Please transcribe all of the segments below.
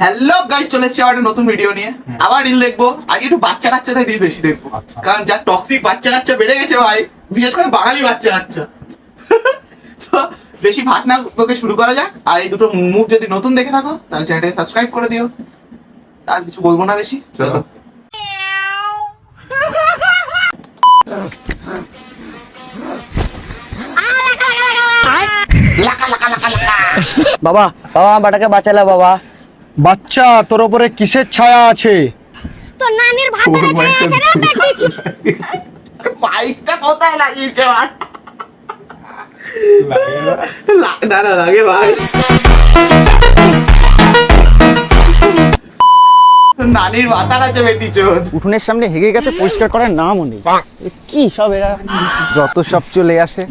Hello guys, চলে এসেছি আবার একটা নতুন ভিডিও নিয়ে। আবার রিল দেখবো। আজকে একটু বাচ্চা কাচ্চাদের রিল বেশি দেখবো, কারণ যা টক্সিক বাচ্চা কাচ্চা বেড়ে গেছে ভাই, বিশেষ করে বাঙালি বাচ্চা কাচ্চা। তো বেশি ভাট না বকে শুরু করা যাক। আর এই দুটো মুখ যদি নতুন দেখে থাকো তাহলে চ্যানেলটাকে সাবস্ক্রাইব করে দিও। আর কিছু বলবো না বেশি, চলো। বাবা বাবা বাটাকে বাঁচালে বাবা। বাচ্চা, তোর উপরে কিসের ছায়া আছে? তো নানির ভাতের ছায়া আছে রে বেটি। মাইকটা কোথায় লাগিয়েছে ভাই? না না লাগে ভাই। নানির মাথার আছে বেটি চোদ। উঠোনের সামনে হেগে গেছে, পরিষ্কার করার নামও নেই। এ কি সব এরা যত সব চলে আসে।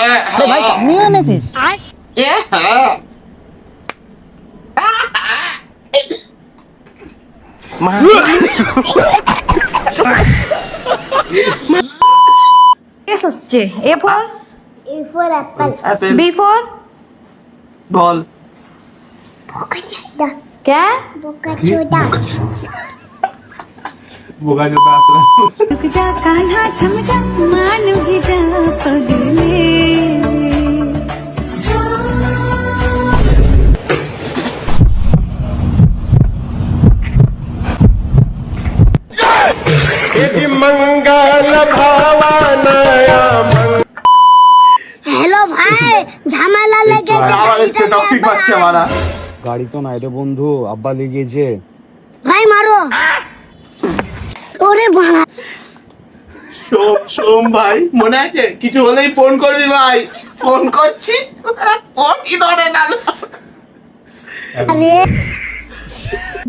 আরে ভাই নিয়ে এনেছিস? এস হচ্ছে A for A for apple. Apple. B for ball. Boca chida. क्या Boca chida. বোকা জোতা আসলে रुक जा कान्हा थम जा मानूंगी जा पगले हेलो भाई झमेला लेके আবার এসছে টক্সিক বাচ্চা মারা। গাড়ি তো নাই রে বন্ধু, আব্বা লেগেছে। भाई मारो ओरे बाबा সোম ভাই, মনে আছে? কিছু হলেই ফোন করবি ভাই। ফোন করছি, ফোন কি ধরে না। अरे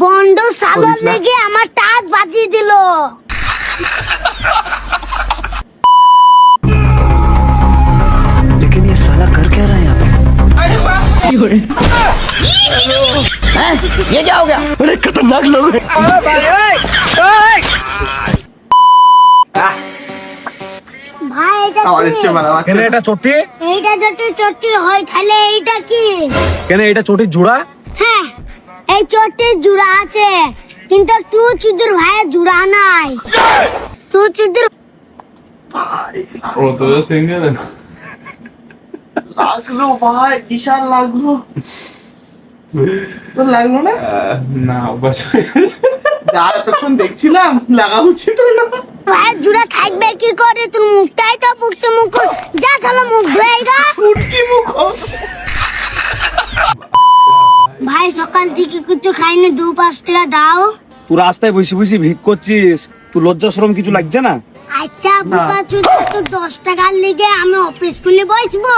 বন্ডু সাগর লেগে আমার টাক বাজিয়ে দিল। लेकिन ये साला कर क्या रहा है यहाँ पे? ये क्या हो गया? अरे खतरनाक लोग हैं। ভাই এটা আবার কি? এসছে মারা বাচ্চা। কেন এটা চটি? এইটা যদি চটি হয় তাহলে এইটা কি? কেন এটা চটির জোড়া? হ্যাঁ এই চটির জুড়া আছে, কিন্তু তুই চুদির ভাইয়ের জুড়া নাই। তুই চুদির ও তো সিঙ্গেল লাগলো ভাই, বিশাল লাগলো। তোর লাগলো না? না অভ্যাস যা এতক্ষণ দেখছিলাম লাগা উচিত না। ভাইয়ের জুড়া থাকবে কি করে? তুই মুখটাই তো পুকতে মুখ যা চলো মুখ ধুয়ে গা। ফুটকি মুখ। ভাই সকাল থেকে কিছু খাইনি, 2-5 টাকা দাও। তুই রাস্তায় বসে বসে ভিক করছিস, তুই লজ্জা শরম কিছু লাগছে না? আচ্ছা বুকা চুদি, তো 10 টাকার লিগে আমি অফিস খুলে বসবো?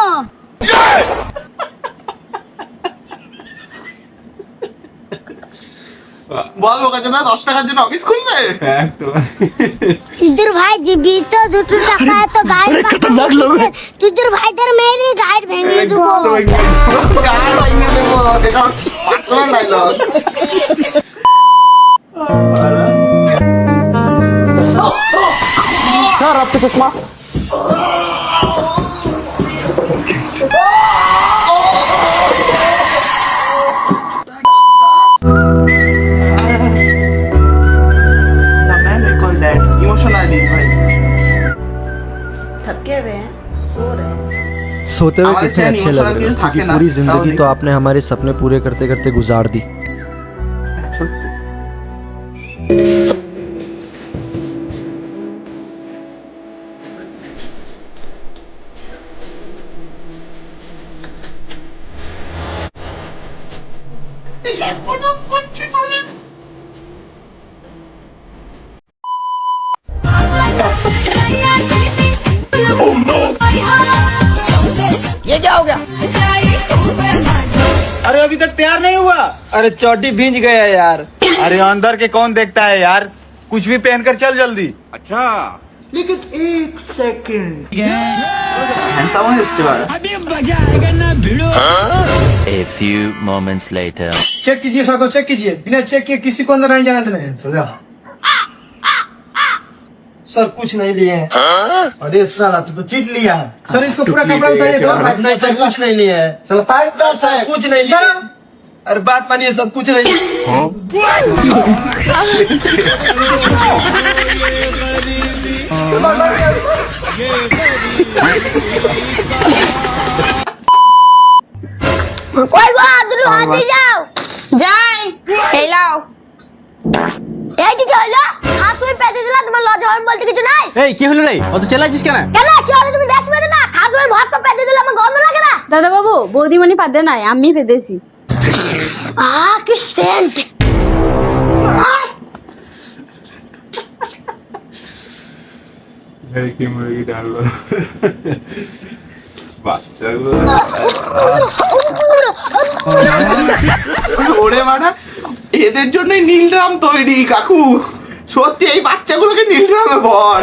বল বোকা চোদা, 10 টাকার জন্য অফিস খুলবে? তুদের ভাই দিবি তো 2 টাকা, তো গাড়ি তুদের ভাইদের মেয়েরই গাড়ি ভেঙে দেবো। গাল ভেঙে দেবো, এটা পার্সোনাল ডায়লগ। স্যার आपके चश्मा। Man we call that emotional deal भाई। थके हुए हैं सो रहे हैं सोते हुए हमारे कितने चैन अच्छे इमोशनल लग रहे किल हो, थाके क्योंकि ना, पूरी ताऊ जिंदगी नहीं। तो आपने हमारे सपने पूरे करते करते गुजार दी। ये क्या हो गया? अरे अभी तक तैयार नहीं हुआ? अरे चोटी भींज गया यार। अरे अंदर के कौन देखता है यार, कुछ भी पहनकर चल जल्दी। हैंडसम है इसके बाद। A few moments later. Check कीजिए सबको, चेक कीजिए, बिना चेक किए किसी को अंदर नहीं जाने देना है। सर कुछ नहीं लिए हैं। अरे साला तू तो चीट लिया है सर इसको पूरा कपड़ा उतारिए तो नहीं सर कुछ नहीं लिए हैं। साला पाइप डाल साहब कुछ नहीं लिए। अरे बात मानिए सर कुछ नहीं। কই গো আদরু হাতে যাও যাই হেলাও এই কি হলো খাসুই পেতে দিলা তোমার লজ্জা হল বলতে কিছু নাই এই কি হলো রে অত চেল্লাছিস কেন কেন কি হলো তুমি দেখতে পেতে না খাসুই ভাত তো পেতে দিলা আমার গন্ধ লাগে না দাদা বাবু বৌদিমণি পাতে নাই আমি পেতেছি কি সেন্ট কি মুরগি ডালবো বাচ্চাগুলো ওরে মানা এদের জন্যই নীল ড্রাম তৈরি কাকু সত্যি এই বাচ্চাগুলোকে নীল ড্রামে ভর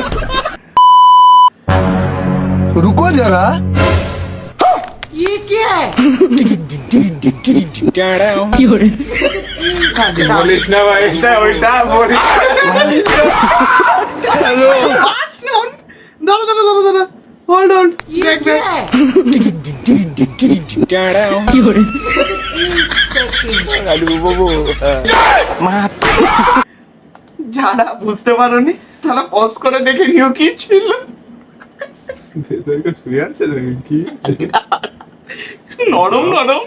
रुको जरा বলিস না ভাই এটা ওইটা বলিস দাঁড়া দাঁড়া দাঁড়া দাঁড়া হোল্ড হোল্ড দেখ দেখ যারা বুঝতে পারোনি তারা পজ করে দেখে নিও কি ছিল ভেতরে শুয়ে আছে নাকি কি নরম নরম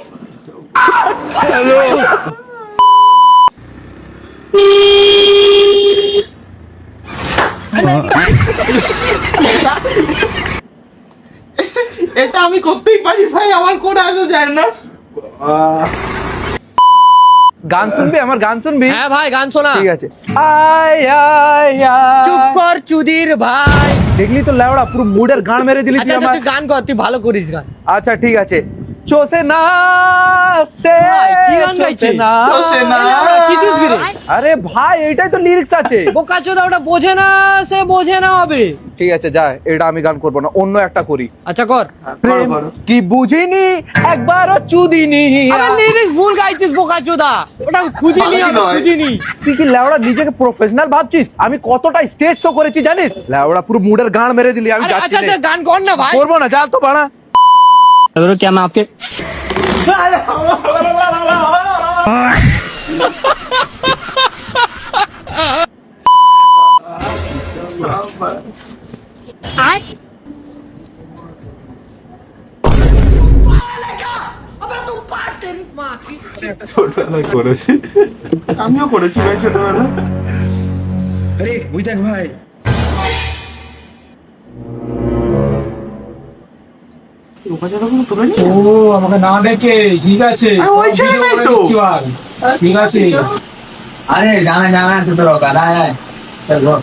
এটা আমি করতেই পারি ভাই আমার কোন আসা যায় না গান শুনবি আমার গান শুনবি? হ্যাঁ ভাই গান শোনা ঠিক আছে। আয় আয় আয় চুপ কর চুদির ভাই দেখলি তো লেওড়া পুরো মুডের গান মেরে দিলি তুই আচ্ছা আমার। তুই গান কর তুই ভালো করিস গান আচ্ছা ঠিক আছে চোসে না সে ভাই, কি গান গাইছিস? চোষে না। কি চুষবি রে? আরে ভাই এইটাই তো লিরিক্স আছে। বোকাচোদা ওটা বোঝে না সে বোঝে না হবে ঠিক আছে যা এটা আমি গান করবো না অন্য একটা করি। আচ্ছা কর করো, করো। কি বুঝিনি একবারও চুদিনি আরে লিরিক্স ভুল গাইছিস বোকাচোদা ওটা খুঁজিনি আমি নয়। খুঁজিনি তুই কি লেওড়া নিজেকে প্রফেশনাল ভাবছিস? আমি কতটা স্টেজ শো করেছি জানিস? লেওড়া পুরো মুডের গান মেরে দিলি। আমি আরে যাচ্ছি আচ্ছা রে। আচ্ছা গান কর না ভাই করবো না যা তো বাড়া। क्या मैं आपके ছোটবেলায় করেছি আমিও করেছি ভাই ছোটবেলা अरे वही देख भाई লোকাচাদাগুলো তুলে নি ও আমাকে না দেখে ঠিক আছে আরে ওই ছেলেটাই তো। ঠিক আছে আরে জানা জানা ছোট গাদা হ্যাঁ চলো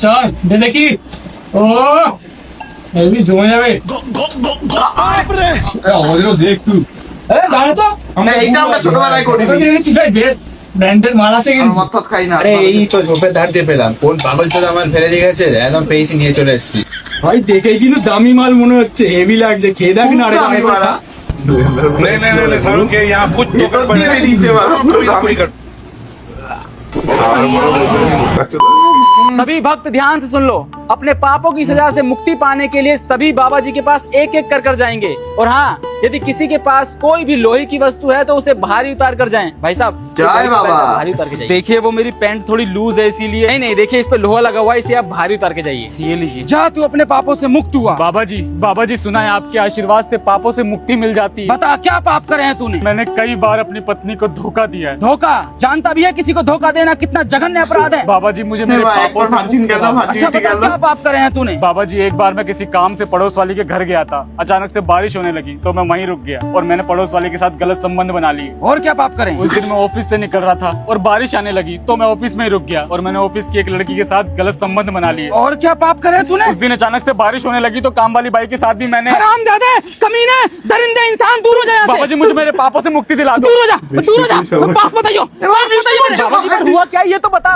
চল দেখি ও হেভি জমে যাবে আমাদেরও দেখ তুই দাঁড়া তো এইটা আমরা ছোটবেলায় করিনি দেখেছি ভাই বেশ ব্র্যান্ডের মাল আছে কিন্তু মত খাই না তো ঝোপের ধার দিয়ে পেলাম কোন পাগল চোদ আমার ফেলে দিয়ে গেছে একদম পেয়েছি নিয়ে চলে এসেছি ভাই দেখে কিন্তু দামি মাল মনে হচ্ছে হেভি লাগছে খেয়ে দেখ না আরে দামি মারা। ভেতর দিয়ে বেরিয়েছে মারা, পুরো দামি। सभी भक्त ध्यान से सुन लो अपने पापों की सजा से मुक्ति पाने के लिए सभी बाबा जी के पास एक एक कर जाएंगे और हाँ यदि किसी के पास कोई भी लोहे की वस्तु है तो उसे भारी उतार कर जाएं भाई साहब जय बाबा। भारी उतार के जाइए देखिए वो मेरी पैंट थोड़ी लूज है इसीलिए नहीं नहीं देखिए इस पे लोहा लगा हुआ है इसे आप भारी उतार के जाइए ये लीजिए जा तू अपने पापों से मुक्त हुआ बाबा जी सुना है आपके आशीर्वाद से पापों से मुक्ति मिल जाती है बता क्या पाप करे हैं तूने मैंने कई बार अपनी पत्नी को धोखा दिया है धोखा जानता भी है किसी को धोखा देना कितना जघन्य अपराध है बाबा जी मुझे मेरे भाई, पापों से भार्जिन मुक्त कहना, करवाओ। भार्जिन अच्छा बता कहना। क्या पाप करे हैं तूने बाबा जी एक बार मैं किसी काम से पड़ोस वाली के घर गया था अचानक से बारिश होने लगी तो मैं वहीं रुक गया और मैंने पड़ोस वाले के साथ गलत संबंध बना लिए और क्या पाप करें उस दिन मैं ऑफिस से निकल रहा था और बारिश आने लगी तो मैं ऑफिस में ही रुक गया और मैंने ऑफिस की एक लड़की के साथ गलत संबंध बना लिए और क्या पाप करे तूने उस दिन अचानक से बारिश होने लगी तो काम वाली बाई के साथ भी मैंने हरामजादे कमीने दरिंदे इंसान दूर हो जाए बाबा जी मुझे मेरे पापों से मुक्ति दिला दो दूर हो जा पाप बताइयो बाबा जी पर हुआ क्या ये तो बता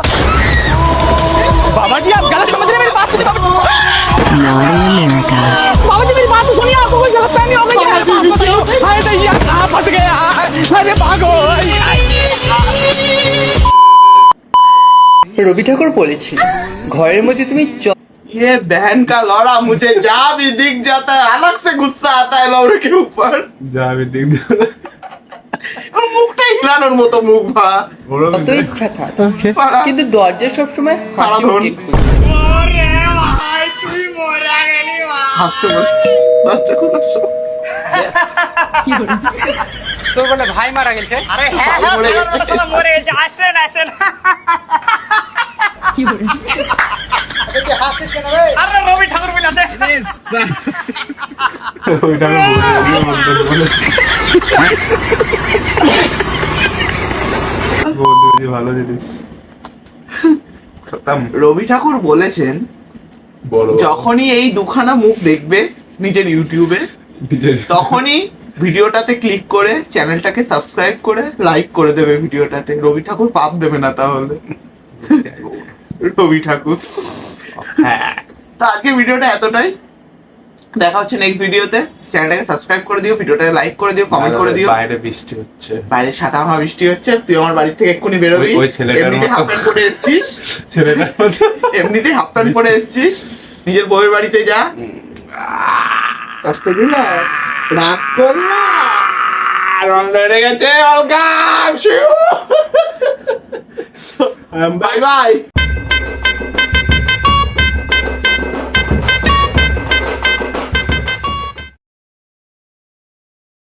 बाबा जी आप गलत समझ रहे हैं मेरी बात बाबा जी मेरी बात तो सुनिए आपको कोई गलत फहमी हो गई है हाय भैया कहाँ फंस गया अरे भागो রবি ঠাকুর বলেছিল ঘরের মধ্যে তুমি ये बहन का लौड़ा मुझे जहाँ भी दिख जाता है अलग से गुस्सा आता है लौड़े के ऊपर যা আমি দেখ और मुखটা হিলানোর মতো মুখ ভাড়া কত ইচ্ছা থাক ভাড়া কিন্তু দরজা সবসময় ভাড়া ধরুন হাসতে বলছি বাচ্চা কোনো তোর বলে ভাই মারা গেছে আরে মরে গেছে আসেন আসেন আরে রবি ঠাকুর বলে আছে ওইটা আমি বলেছি বন্ধু ভালো জিনিস খতম রবি ঠাকুর বলেছেন বড় যখনই এই দুখানা মুখ দেখবে নিজের ইউটিউবে তখনই ভিডিওটাতে ক্লিক করে চ্যানেলটাকে সাবস্ক্রাইব করে লাইক করে দেবে ভিডিওটাতে রবি ঠাকুর পাপ দেবে না তাহলে রবি ঠাকুর হ্যাঁ তো আজকে ভিডিওটা এতটাই দেখা হচ্ছে নেক্সট ভিডিওতে চ্যানেলটাকে সাবস্ক্রাইব করে দিও ভিডিওটাকে লাইক করে দিও কমেন্ট করে দিও বাইরে বৃষ্টি হচ্ছে বাইরে সাটামা বৃষ্টি হচ্ছে তুই আমার বাড়ি থেকে এক্ষুনি বেরোবি ওই ছেলেটার এমনিতে মতো। হাফ প্যান্ট পরে এসছিস ছেলেটার মতো এমনিতে হাফ প্যান্ট পরে এসছিস নিজের বউয়ের বাড়িতে যা কষ্ট দিলা রাগ করলা রং লেগে গেছে অলকা বাই বাই